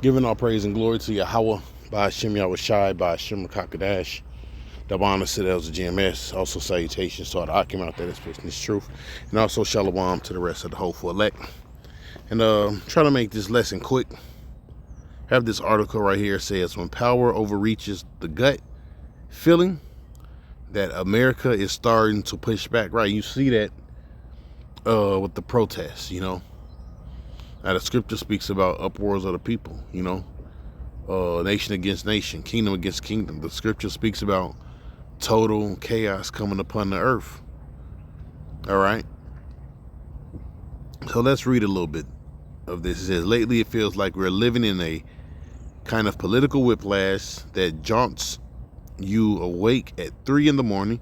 Giving all praise and glory to Yahweh, by Hashem Yahweh Shai, by Hashem Kakadash, Dabana Citadels of GMS. Also salutations to all the Akim out there that's facing this truth. And also Shalom to the rest of the hopeful elect. And try to make this lesson quick. Have this article right here. Says when power overreaches the gut feeling that America is starting to push back. Right, you see that with the protests, you know. Now the scripture speaks about upwards of the people, you know. Nation against nation, kingdom against kingdom. The scripture speaks about total chaos coming upon the earth. All right. So let's read a little bit of this. It says, lately it feels like we're living in a kind of political whiplash that jaunts you awake at 3 in the morning.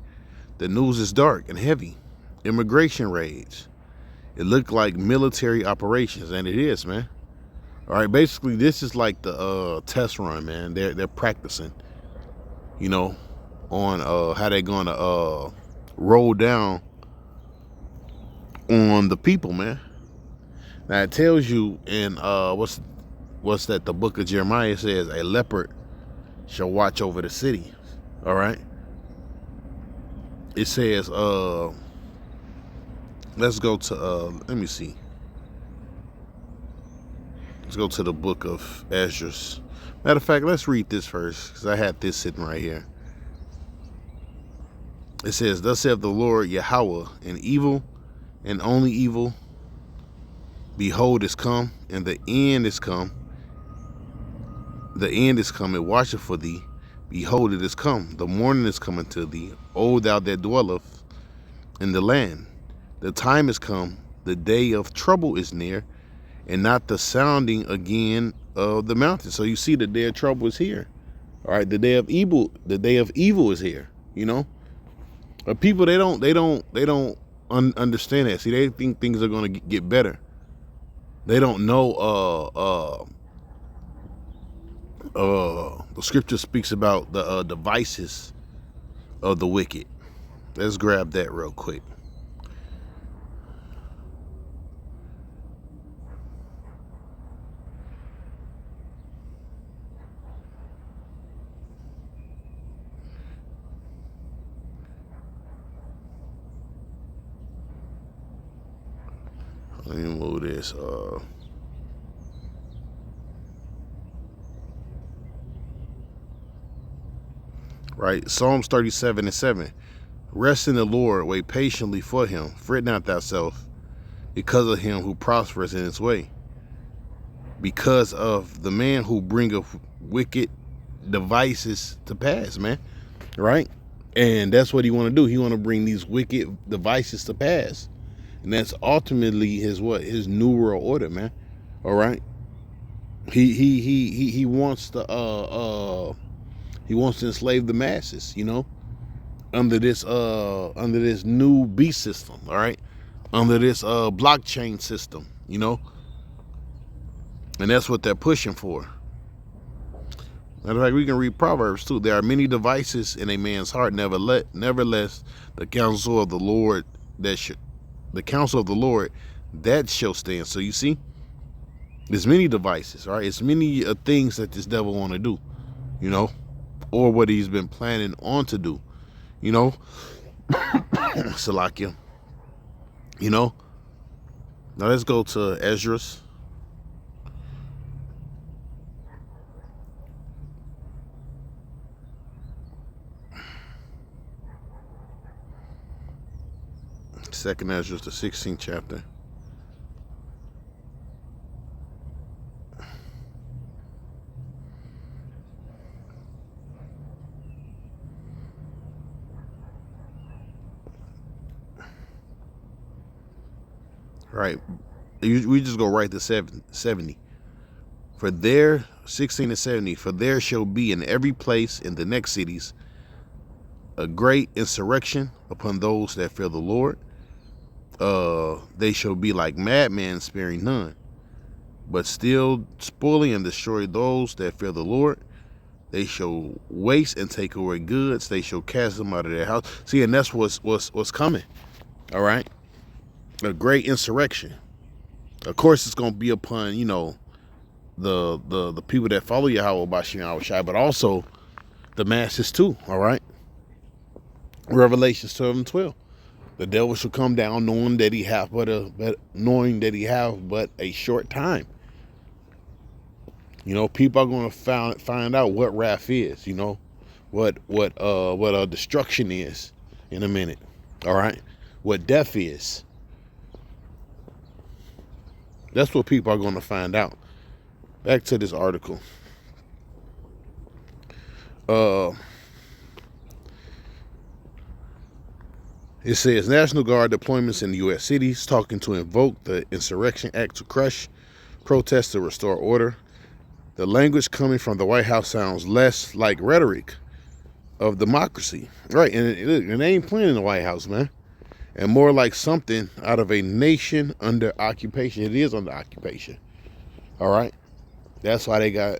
The news is dark and heavy. Immigration raids. It looked like military operations, and it is, man. All right, basically this is like the test run, man. They're practicing, you know, on how they're gonna roll down on the people, man. Now it tells you in what's that? The book of Jeremiah says a leopard shall watch over the city. All right. It says let's go to let me see. Let's go to the book of Ezra. Matter of fact, let's read this first because I had this sitting right here. It says, thus saith the Lord Yahweh, an evil and only evil, behold, is come, and the end is come. The end is come, it watcheth for thee. Behold, it is come. The morning is coming to thee, O thou that dwelleth in the land. The time is come, the day of trouble is near, and not the sounding again of the mountain. So you see, the day of trouble is here. All right, the day of evil is here. You know, but people they don't understand that. See, they think things are going to get better. They don't know. The scripture speaks about the devices of the wicked. Let's grab that real quick. Let me move this. Right, Psalms 37:7. Rest in the Lord, wait patiently for him. Fret not thyself because of him who prospereth in his way, because of the man who bringeth wicked devices to pass, man. Right? And that's what he want to do. He want to bring these wicked devices to pass. And that's ultimately his new world order, man. All right. He wants to enslave the masses, you know, under this new beast system, all right, under this blockchain system, you know, and that's what they're pushing for. Matter of fact, we can read Proverbs too. There are many devices in a man's heart, nevertheless, the counsel of the Lord that shall stand. So you see, there's many devices, right? It's many things that this devil want to do, you know, or what he's been planning on to do, you know. Salakia, you know. Now let's go to Ezra. Second Ezra, the 16th chapter. Right, we just go right to 70. For there, 16 to 70, for there shall be in every place in the next cities a great insurrection upon those that fear the Lord. They shall be like madmen, sparing none, but still spoiling and destroy those that fear the Lord. They shall waste and take away goods. They shall cast them out of their house. See, and that's what's coming. All right, a great insurrection. Of course, it's going to be upon, you know, the people that follow Yahweh Bashim Yahweh Shai, but also the masses too. All right. Revelations 12:12. The devil shall come down knowing that he have but a short time. You know, people are going to find out what wrath is. You know, what destruction is in a minute. All right, what death is. That's what people are going to find out. Back to this article. It says National Guard deployments in the U.S. cities talking to invoke the Insurrection Act to crush protests to restore order. The language coming from the White House sounds less like rhetoric of democracy. Right, and it ain't playing in the White House, man. And more like something out of a nation under occupation. It is under occupation. All right. That's why they got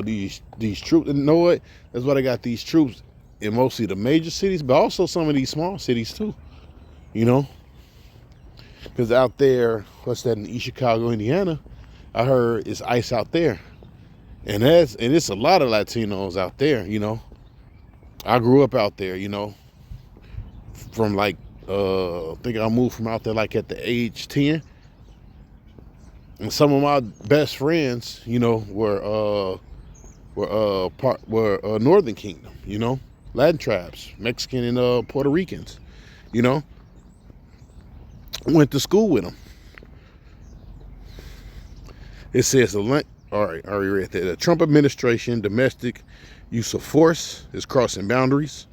these troops. And you know what? That's why they got these troops in mostly the major cities, but also some of these small cities too. You know? Because out there, what's that, in East Chicago, Indiana, I heard it's ICE out there. And it's a lot of Latinos out there, you know. I grew up out there, you know. From like I think I moved from out there like at the age 10. And some of my best friends, you know, were Northern Kingdom, you know, Latin tribes, Mexican and Puerto Ricans, you know. Went to school with them. It says all right, I already read that. The Trump administration domestic use of force is crossing boundaries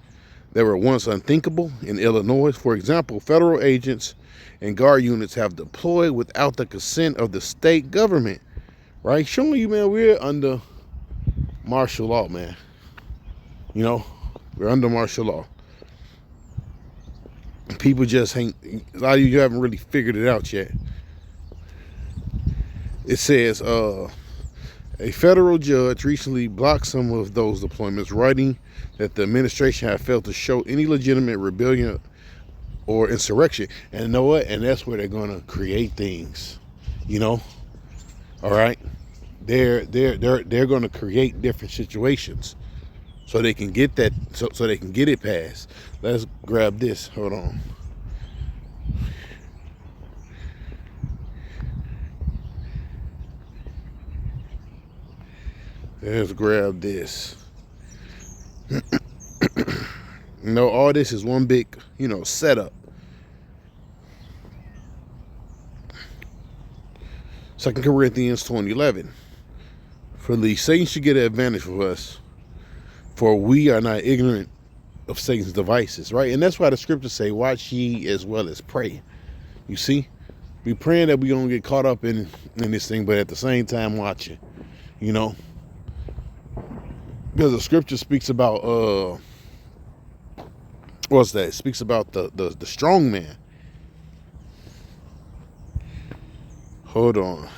that were once unthinkable in Illinois. For example, federal agents and guard units have deployed without the consent of the state government. Right? Showing you, man, we're under martial law, man. You know, we're under martial law. People just ain't, a lot of you haven't really figured it out yet. It says, a federal judge recently blocked some of those deployments, writing that the administration had failed to show any legitimate rebellion or insurrection. And you know what? And that's where they're going to create things, you know? All right? They're going to create different situations so they can get that, so they can get it passed. Let's grab this. Hold on. Let's grab this. You know, all this is one big, you know, setup. 2 Corinthians 20:11. For the Satan should get an advantage of us, for we are not ignorant of Satan's devices, right? And that's why the scriptures say, watch ye as well as pray. You see? We praying that we don't get caught up in this thing, but at the same time watching, you know? Because the scripture speaks about what's that? It speaks about the strong man. Hold on.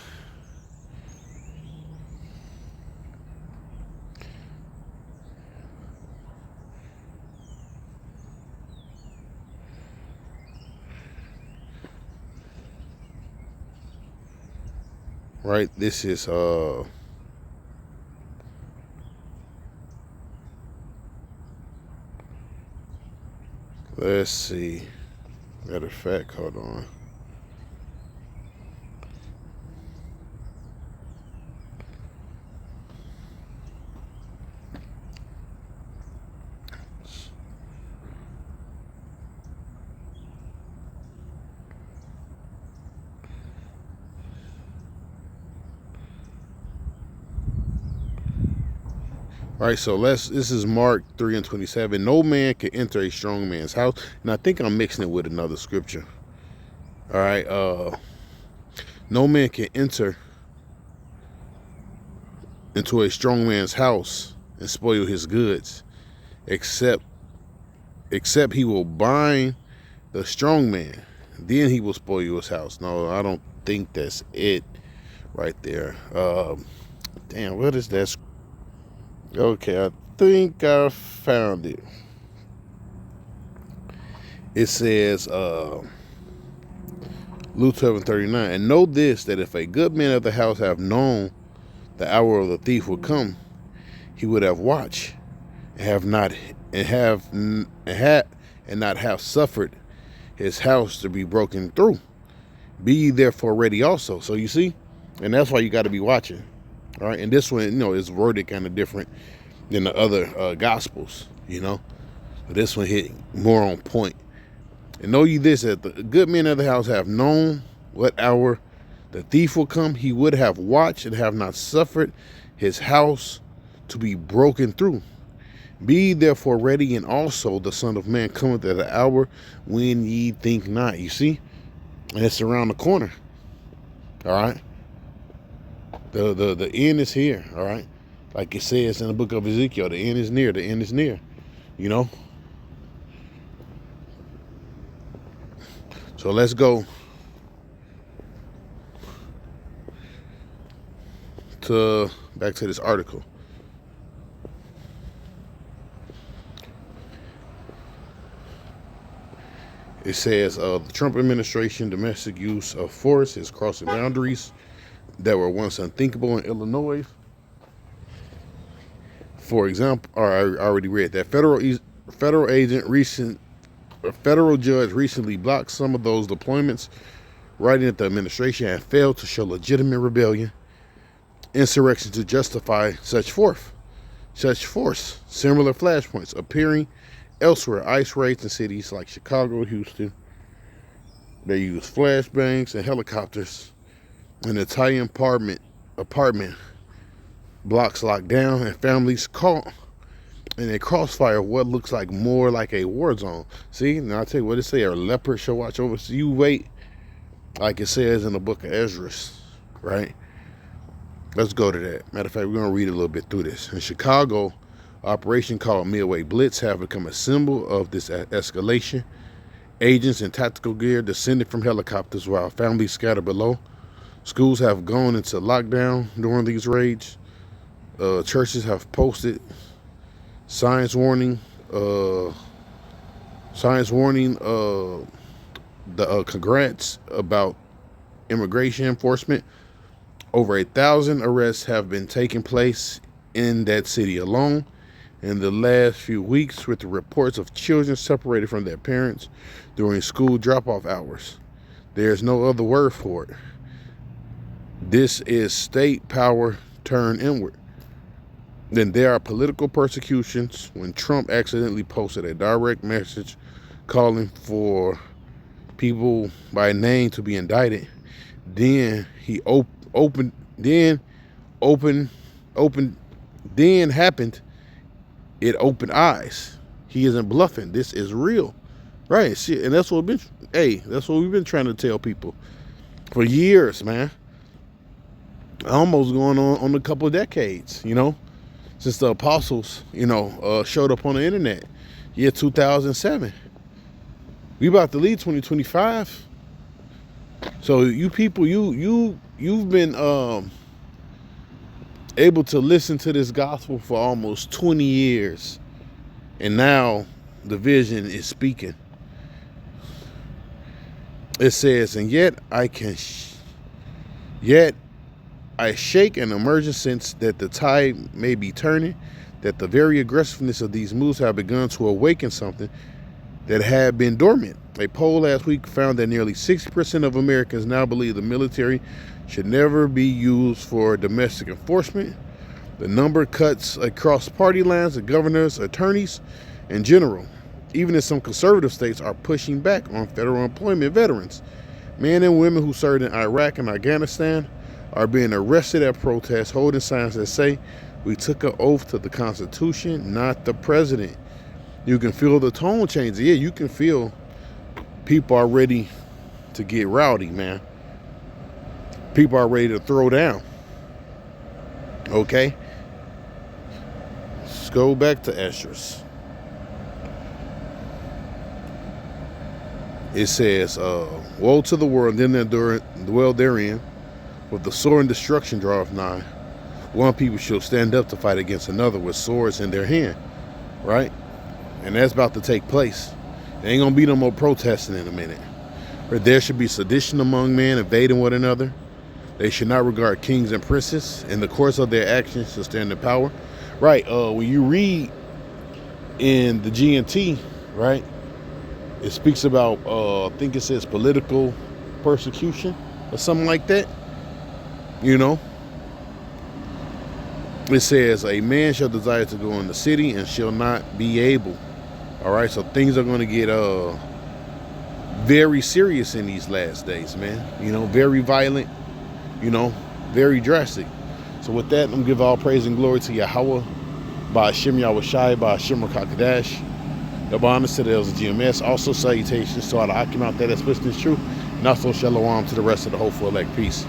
Right, this is let's see. Matter of fact, hold on. All right, so this is Mark 3:27. No man can enter a strong man's house. And I think I'm mixing it with another scripture. All right, no man can enter into a strong man's house and spoil his goods, except he will bind the strong man. Then he will spoil his house. No, I don't think that's it right there. Damn, what is that? Okay, I think I found it. It says, Luke 12:39, and know this, that if a good man of the house have known the hour of the thief would come, he would have watched and have not and have and had and not have suffered his house to be broken through. Be ye therefore ready also. So you see, and that's why you got to be watching. All right, and this one, is worded kind of different than the other gospels. But this one hit more on point. And know ye this, that the good men of the house have known what hour the thief will come. He would have watched and have not suffered his house to be broken through. Be therefore ready, and also the Son of Man cometh at an hour when ye think not. You see? And it's around the corner. All right? The end is here. All right? Like it says in the book of Ezekiel, the end is near. The end is near. So let's go back to this article. It says the Trump administration domestic use of force is crossing boundaries that were once unthinkable in Illinois. For example, I already read that a federal judge recently blocked some of those deployments, writing that the administration had failed to show legitimate rebellion, insurrection to justify such force. Similar flashpoints appearing elsewhere. ICE raids in cities like Chicago and Houston. They use flashbangs and helicopters. An Italian apartment blocks locked down and families caught in a crossfire of what looks like more like a war zone. See, now I tell you what it say, a leopard shall watch over. So you wait, like it says in the book of Ezra, right? Let's go to that. Matter of fact, we're going to read a little bit through this. In Chicago, operation called Midway Blitz have become a symbol of this escalation. Agents in tactical gear descended from helicopters while families scattered below. Schools have gone into lockdown during these raids. Churches have posted signs warning the congrats about immigration enforcement. Over 1,000 arrests have been taking place in that city alone in the last few weeks, with the reports of children separated from their parents during school drop-off hours. There's no other word for it. This is state power turned inward. Then there are political persecutions. When Trump accidentally posted a direct message calling for people by name to be indicted, then he it opened eyes. He isn't bluffing. This is real, right? Shit, and that's what we've been trying to tell people for years, man. Almost going on a couple of decades, since the apostles, showed up on the internet, year 2007. We about to leave 2025. So you people, you've been able to listen to this gospel for almost 20 years, and now the vision is speaking. It says, and yet I shake an emergent sense that the tide may be turning, that the very aggressiveness of these moves have begun to awaken something that had been dormant. A poll last week found that nearly 60% of Americans now believe the military should never be used for domestic enforcement. The number cuts across party lines of governors, attorneys, in general. Even in some conservative states are pushing back on federal employment veterans. Men and women who served in Iraq and Afghanistan are being arrested at protests, holding signs that say, "We took an oath to the Constitution, not the president." You can feel the tone change. Yeah, you can feel people are ready to get rowdy, man. People are ready to throw down. Okay? Let's go back to Esdras. It says, woe to the world, and them that dwell therein, with the sword and destruction draweth nigh. One people shall stand up to fight against another with swords in their hand. Right? And that's about to take place. There ain't gonna be no more protesting in a minute. But there should be sedition among men, invading one another. They should not regard kings and princes. In the course of their actions to stand in power. Right. When you read in the GNT, right, it speaks about I think it says political persecution or something like that. You know, it says a man shall desire to go in the city and shall not be able. All right, so things are going to get very serious in these last days, man. You know, very violent, you know, very drastic. So with that, I'm going to give all praise and glory to Yahweh, by Hashem Yahweh Shai, by Hashem Rakakadash. Double honors to the elders of GMS. Also salutations to all the Akim out there that's listening to truth. And also shalom to the rest of the hopeful elect. Peace.